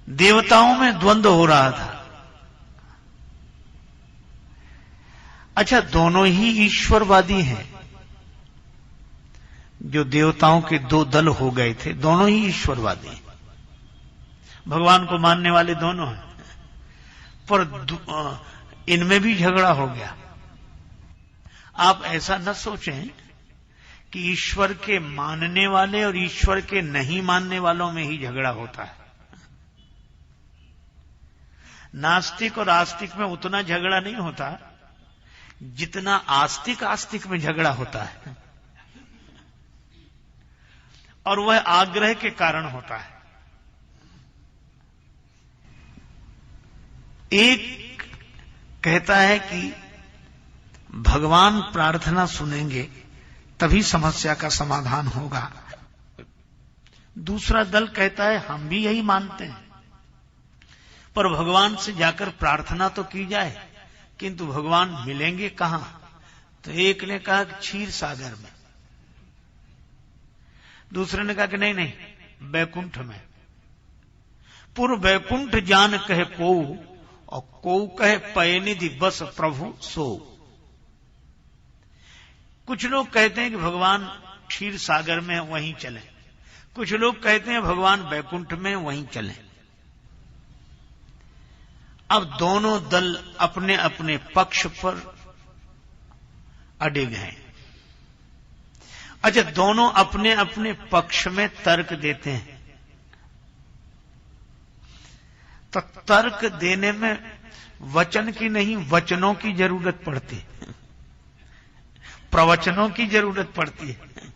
देवताओं में द्वंद्व हो रहा था। अच्छा, दोनों ही ईश्वरवादी हैं। जो देवताओं के दो दल हो गए थे, दोनों ही ईश्वरवादी हैं, भगवान को मानने वाले दोनों हैं, पर इनमें भी झगड़ा हो गया। आप ऐसा न सोचें कि ईश्वर के मानने वाले और ईश्वर के नहीं मानने वालों में ही झगड़ा होता है। नास्तिक और आस्तिक में उतना झगड़ा नहीं होता जितना आस्तिक आस्तिक में झगड़ा होता है, और वह आग्रह के कारण होता है। एक कहता है कि भगवान प्रार्थना सुनेंगे तभी समस्या का समाधान होगा। दूसरा दल कहता है हम भी यही मानते हैं, पर भगवान से जाकर प्रार्थना तो की जाए, किंतु भगवान मिलेंगे कहां? तो एक ने कहा कि क्षीर सागर में, दूसरे ने कहा कि नहीं नहीं, बैकुंठ में। पुर बैकुंठ जान कहे कोऊ, और कोऊ कहे पयनिधि बस प्रभु सो। कुछ लोग कहते हैं कि भगवान क्षीर सागर में वहीं चले, कुछ लोग कहते हैं भगवान बैकुंठ में वहीं चले। अब दोनों दल अपने अपने पक्ष पर अडिग हैं। अच्छा, दोनों अपने अपने पक्ष में तर्क देते हैं, तो तर्क देने में वचन की नहीं वचनों की जरूरत पड़ती है, प्रवचनों की जरूरत पड़ती है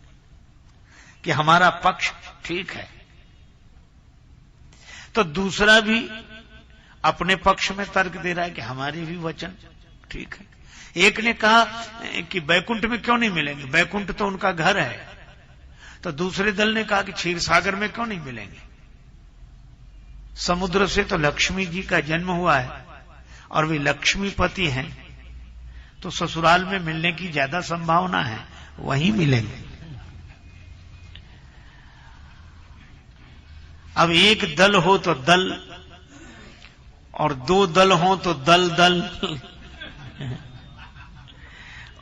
कि हमारा पक्ष ठीक है। तो दूसरा भी अपने पक्ष में तर्क दे रहा है कि हमारे भी वचन ठीक है। एक ने कहा कि बैकुंठ में क्यों नहीं मिलेंगे, बैकुंठ तो उनका घर है। तो दूसरे दल ने कहा कि क्षीर सागर में क्यों नहीं मिलेंगे, समुद्र से तो लक्ष्मी जी का जन्म हुआ है और वे लक्ष्मीपति हैं, तो ससुराल में मिलने की ज्यादा संभावना है, वहीं मिलेंगे। अब एक दल हो तो दल, और दो दल हो तो दल दल,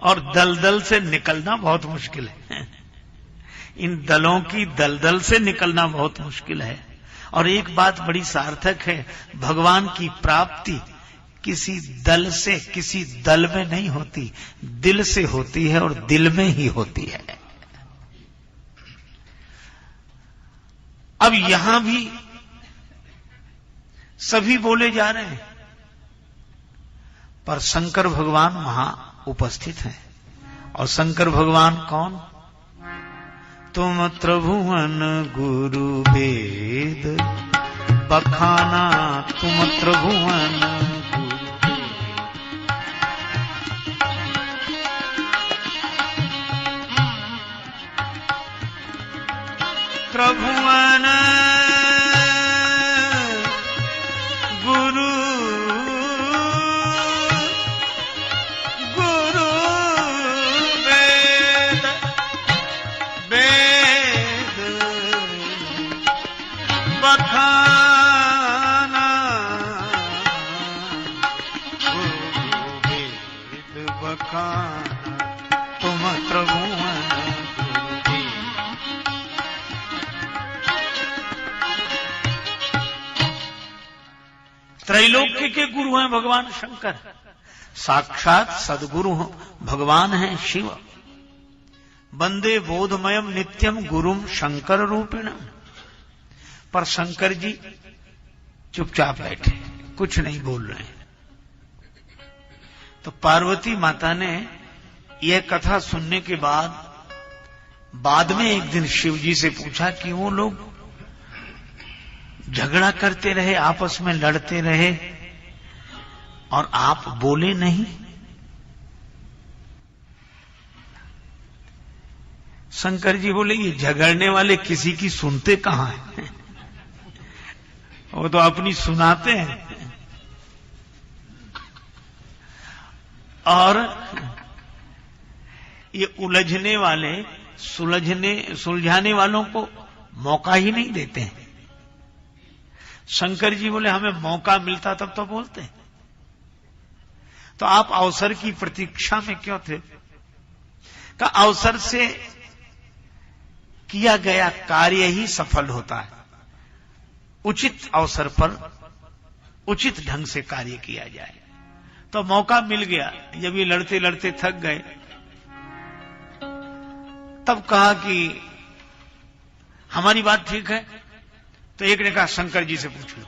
और दलदल से निकलना बहुत मुश्किल है। इन दलों की दलदल से निकलना बहुत मुश्किल है। और एक बात बड़ी सार्थक है, भगवान की प्राप्ति किसी दल से किसी दल में नहीं होती, दिल से होती है, और दिल में ही होती है। अब यहां भी सभी बोले जा रहे हैं, पर शंकर भगवान वहां उपस्थित हैं। और शंकर भगवान कौन? तुम त्रिभुवन गुरु वेद बखाना, तुम त्रिभुवन त्रिभुवन गुरु गुरु वेद वेद बखाना, गुरु वेद बखाना, तुम त्रिभुवन गुरु। त्रैलोक्य के गुरु हैं भगवान शंकर, साक्षात सदगुरु भगवान हैं शिव। वंदे बोधमयम नित्यम गुरुम शंकर रूपिणम। पर शंकर जी चुपचाप बैठे, कुछ नहीं बोल रहे हैं। तो पार्वती माता ने यह कथा सुनने के बाद में एक दिन शिव जी से पूछा कि वो लोग झगड़ा करते रहे, आपस में लड़ते रहे, और आप बोले नहीं। शंकर जी बोले, ये झगड़ने वाले किसी की सुनते कहां हैं, वो तो अपनी सुनाते हैं। और ये उलझने वाले सुलझाने वालों को मौका ही नहीं देते हैं। शंकर जी बोले हमें मौका मिलता तब तो बोलते। तो आप अवसर की प्रतीक्षा में क्यों थे? का अवसर से किया गया कार्य ही सफल होता है। उचित अवसर पर उचित ढंग से कार्य किया जाए। तो मौका मिल गया। जब ये लड़ते लड़ते थक गए तब कहा कि हमारी बात ठीक है। तो एक ने कहा शंकर जी से पूछ लो।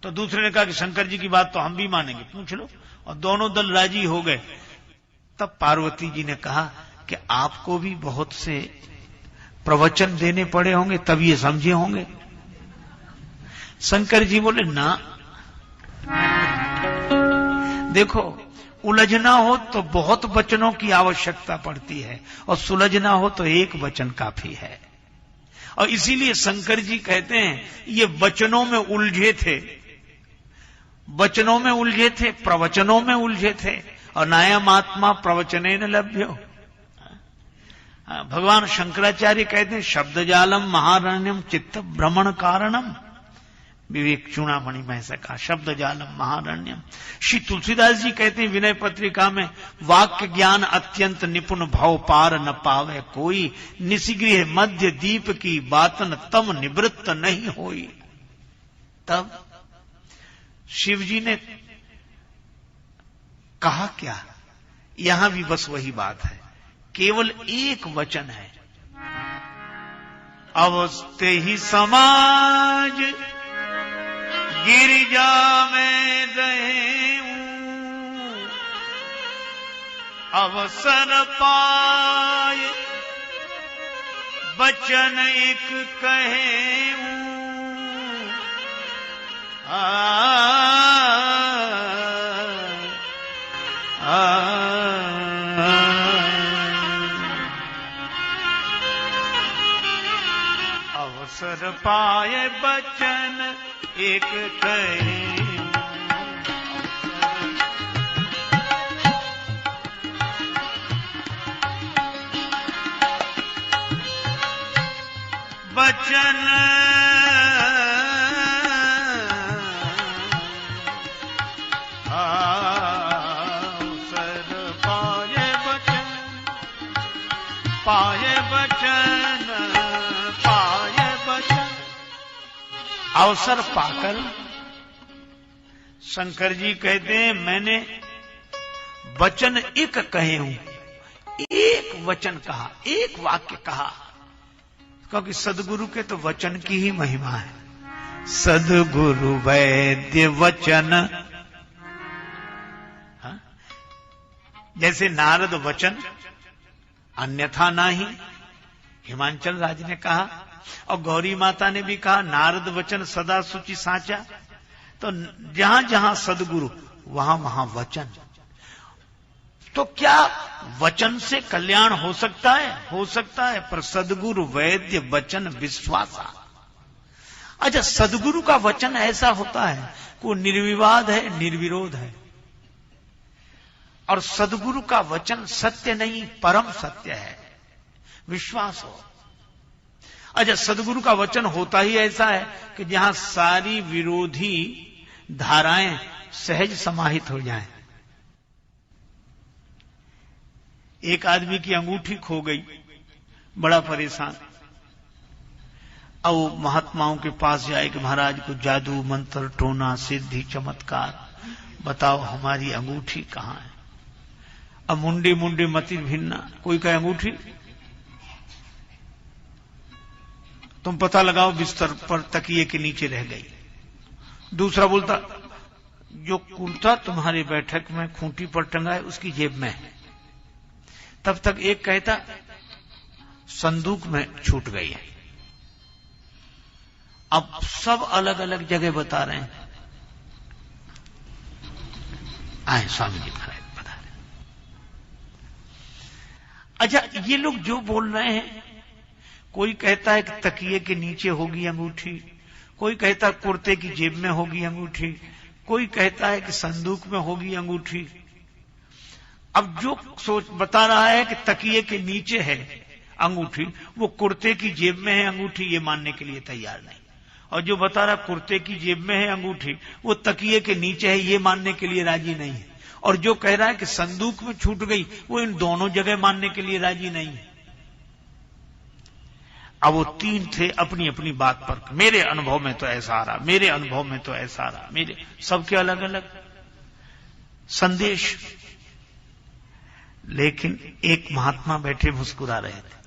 तो दूसरे ने कहा कि शंकर जी की बात तो हम भी मानेंगे, पूछ लो। और दोनों दल राजी हो गए। तब पार्वती जी ने कहा कि आपको भी बहुत से प्रवचन देने पड़े होंगे तब ये समझे होंगे। शंकर जी बोले ना, देखो उलझना हो तो बहुत वचनों की आवश्यकता पड़ती है और सुलझना हो तो एक वचन काफी है। और इसीलिए शंकर जी कहते हैं ये वचनों में उलझे थे, वचनों में उलझे थे, प्रवचनों में उलझे थे। और नायमात्मा प्रवचने न लभ्यो। भगवान शंकराचार्य कहते हैं शब्द जालम महारण्यम चित्त भ्रमण कारणम। विवेक चूड़ामणि में ऐसा कहा, शब्द जालम महारण्यम। श्री तुलसीदास जी कहते हैं विनय पत्रिका में, वाक्य ज्ञान अत्यंत निपुण भव पार न पावे कोई, निसिगृह मध्य दीप की बातन तम निवृत्त नहीं होई। तब शिव जी ने कहा क्या? यहां भी बस वही बात है, केवल एक वचन है। अवस्थे ही समाज गिरिजा में रहूं, अवसर पाए बचन एक कहूं। अवसर पाए बचन एक कहे, बचन अवसर पाए बचन, पाए बचन, पाए बचन। अवसर पाकर शंकर जी कहते हैं मैंने वचन एक कहे हूं, एक वचन कहा, एक वाक्य कहा। क्योंकि सदगुरु के तो वचन की ही महिमा है। सदगुरु वैद्य वचन, हाँ? जैसे नारद वचन अन्यथा नाही, हिमांचल राज ने कहा। और गौरी माता ने भी कहा नारद वचन सदा सुचि साचा। तो जहां जहां सदगुरु वहां वहां वचन। तो क्या वचन से कल्याण हो सकता है? हो सकता है, पर सदगुरु वैद्य वचन विश्वासा। अच्छा, सदगुरु का वचन ऐसा होता है वो निर्विवाद है, निर्विरोध है। और सदगुरु का वचन सत्य नहीं परम सत्य है, विश्वास हो। अच्छा, सदगुरु का वचन होता ही ऐसा है कि जहां सारी विरोधी धाराएं सहज समाहित हो जाएं। एक आदमी की अंगूठी खो गई, बड़ा परेशान। अब वो महात्माओं के पास जाए कि महाराज को जादू मंत्र टोना सिद्धि चमत्कार बताओ, हमारी अंगूठी कहां है। अब मुंडे मुंडे मति भिन्ना, कोई कहे अंगूठी तुम पता लगाओ बिस्तर पर तकिए के नीचे रह गई। दूसरा बोलता जो कुर्ता तुम्हारी बैठक में खूंटी पर टंगा है उसकी जेब में है। तब तक एक कहता संदूक में छूट गई है। अब सब अलग अलग जगह बता रहे हैं। आए स्वामी जी महाराज बता रहे। अच्छा, ये लोग जो बोल रहे हैं, कोई कहता है कि तकिए के नीचे होगी अंगूठी, कोई कहता है कुर्ते की जेब में होगी अंगूठी, कोई कहता है कि संदूक में होगी अंगूठी। अब जो सोच बता रहा है कि तकिए के नीचे है अंगूठी, वो कुर्ते की जेब में है अंगूठी, ये मानने के लिए तैयार नहीं। और जो बता रहा कुर्ते की जेब में है अंगूठी, वो तकिए के नीचे है, ये मानने के लिए राजी नहीं है। और जो कह रहा है कि संदूक में छूट गई, वो इन दोनों जगह मानने के लिए राजी नहीं है। अब वो तीन थे अपनी अपनी बात पर, मेरे अनुभव में तो ऐसा आ रहा, मेरे अनुभव में तो ऐसा आ रहा, मेरे सबके अलग अलग संदेश। लेकिन एक महात्मा बैठे मुस्कुरा रहे थे।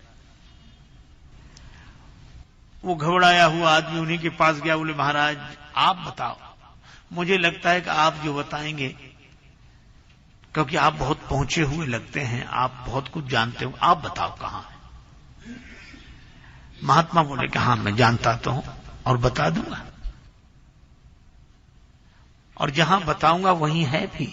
वो घबराया हुआ आदमी उन्हीं के पास गया, बोले महाराज आप बताओ, मुझे लगता है कि आप जो बताएंगे, क्योंकि आप बहुत पहुंचे हुए लगते हैं, आप बहुत कुछ जानते हो, आप बताओ कहां है। महात्मा बोले कि हां मैं जानता तो हूं और बता दूंगा, और जहां बताऊंगा वहीं है भी।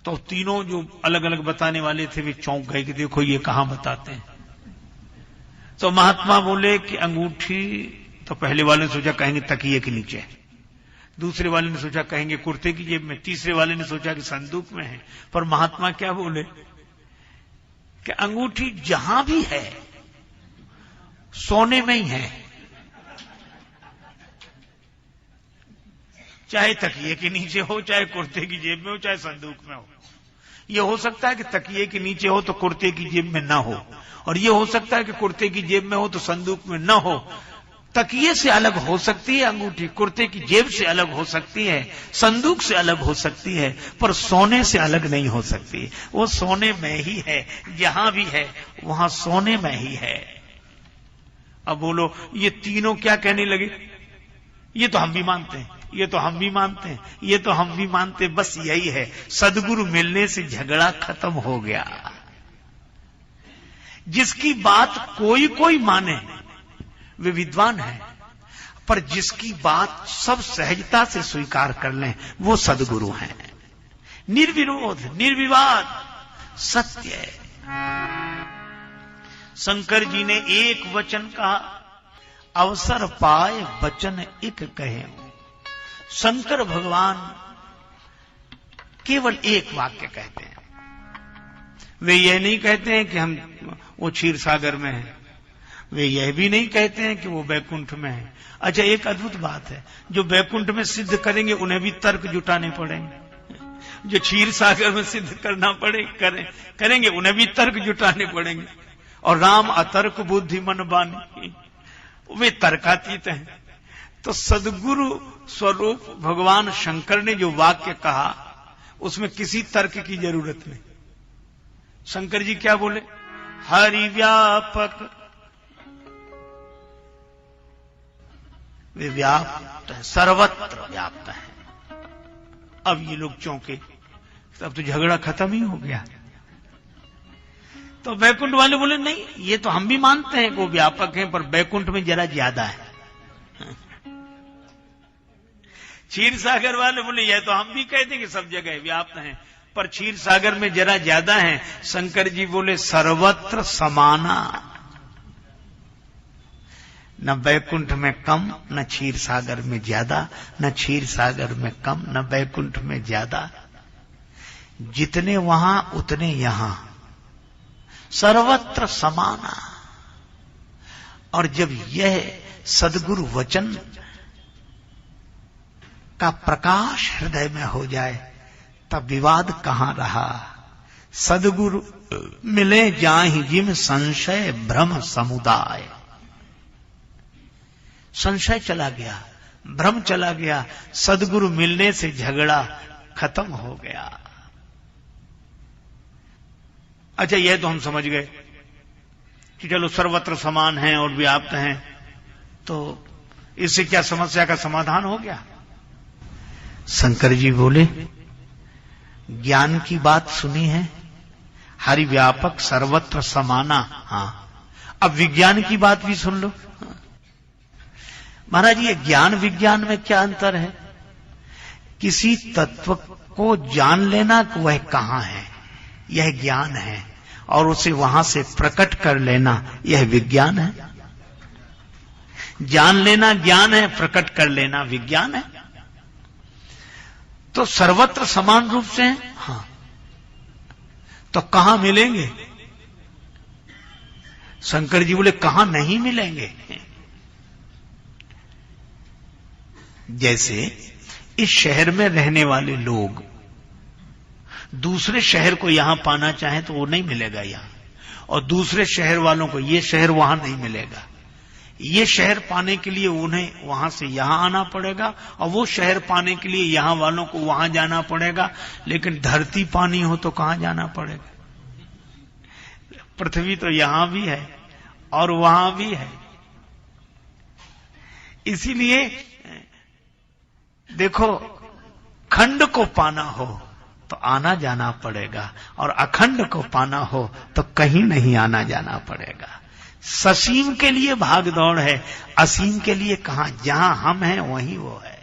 तो तीनों जो अलग अलग बताने वाले थे वे चौंक गए कि देखो ये कहां बताते हैं। तो महात्मा बोले कि अंगूठी, तो पहले वाले ने सोचा कहेंगे तकिए के नीचे, दूसरे वाले ने सोचा कहेंगे कुर्ते की जेब में, तीसरे वाले ने सोचा कि संदूक में है। पर महात्मा क्या बोले कि अंगूठी जहां भी है सोने में ही है, चाहे तकिए के नीचे हो, चाहे कुर्ते की जेब में हो, चाहे संदूक में हो। यह हो सकता है कि तकिए के नीचे हो तो कुर्ते की जेब में ना हो, और यह हो सकता है कि कुर्ते की जेब में हो तो संदूक में ना हो। तकिए से अलग हो सकती है अंगूठी, कुर्ते की जेब से अलग हो सकती है, संदूक से अलग हो सकती है, पर सोने से अलग नहीं हो सकती। वो सोने में ही है, जहां भी है वहां सोने में ही है। अब बोलो ये तीनों क्या कहने लगे, ये तो हम भी मानते हैं, ये तो हम भी मानते हैं, ये तो हम भी मानते हैं। बस यही है, सदगुरु मिलने से झगड़ा खत्म हो गया। जिसकी बात कोई कोई माने वे विद्वान है, पर जिसकी बात सब सहजता से स्वीकार कर लें वो सदगुरु हैं। निर्विरोध निर्विवाद सत्य। शंकर जी ने एक वचन कहा, अवसर पाए वचन एक कहे। शंकर भगवान केवल एक वाक्य कहते हैं। वे यह नहीं कहते हैं कि हम वो क्षीर सागर में हैं, वे यह भी नहीं कहते हैं कि वो बैकुंठ में है। अच्छा, एक अद्भुत बात है, जो बैकुंठ में सिद्ध करेंगे उन्हें भी तर्क जुटाने पड़ेंगे, जो क्षीर सागर में सिद्ध करना पड़े करेंगे उन्हें भी तर्क जुटाने पड़ेंगे। और राम अतर्क बुद्धि मन बानी, वे तर्कातीत हैं। तो सदगुरु स्वरूप भगवान शंकर ने जो वाक्य कहा उसमें किसी तर्क की जरूरत नहीं। शंकर जी क्या बोले, हरि व्यापक, वे व्याप्त है, सर्वत्र व्याप्त है। अब ये लोग चौंके, अब तो झगड़ा खत्म ही हो गया। तो बैकुंठ वाले बोले नहीं, ये तो हम भी मानते हैं कि वो व्यापक हैं, पर बैकुंठ में जरा ज्यादा है। क्षीर सागर वाले बोले यह तो हम भी कहते हैं कि सब जगह व्याप्त हैं, पर क्षीर सागर में जरा ज्यादा है। शंकर जी बोले सर्वत्र समाना, न बैकुंठ में कम, न क्षीर सागर में ज्यादा, न क्षीर सागर में कम, न बैकुंठ में ज्यादा। जितने वहां उतने यहां, सर्वत्र समाना। और जब यह सदगुरु वचन का प्रकाश हृदय में हो जाए तब विवाद कहां रहा। सदगुरु मिले जाहि जिम संशय भ्रम समुदाय। संशय चला गया, भ्रम चला गया, सदगुरु मिलने से झगड़ा खत्म हो गया। अच्छा, यह तो हम समझ गए कि चलो सर्वत्र समान हैं और व्याप्त हैं, तो इससे क्या समस्या का समाधान हो गया। शंकर जी बोले ज्ञान की बात सुनी है, हरि व्यापक सर्वत्र समाना। हां, अब विज्ञान की बात भी सुन लो। महाराज, ये ज्ञान विज्ञान में क्या अंतर है। किसी तत्व को जान लेना कि वह कहां है, यह ज्ञान है, और उसे वहां से प्रकट कर लेना यह विज्ञान है। जान लेना ज्ञान है, प्रकट कर लेना विज्ञान है। तो सर्वत्र समान रूप से हैं, हां, तो कहां मिलेंगे। शंकर जी बोले कहां नहीं मिलेंगे। जैसे इस शहर में रहने वाले लोग दूसरे शहर को यहां पाना चाहें तो वो नहीं मिलेगा यहां, और दूसरे शहर वालों को ये शहर वहां नहीं मिलेगा। ये शहर पाने के लिए उन्हें वहां से यहां आना पड़ेगा, और वो शहर पाने के लिए यहां वालों को वहां जाना पड़ेगा। लेकिन धरती पानी हो तो कहां जाना पड़ेगा? पृथ्वी तो यहां भी है और वहां भी है। इसीलिए देखो, खंड को पाना हो तो आना जाना पड़ेगा, और अखंड को पाना हो तो कहीं नहीं आना जाना पड़ेगा। ससीम के लिए भाग दौड़ है, असीम के लिए कहां? जहां हम हैं वहीं वो है।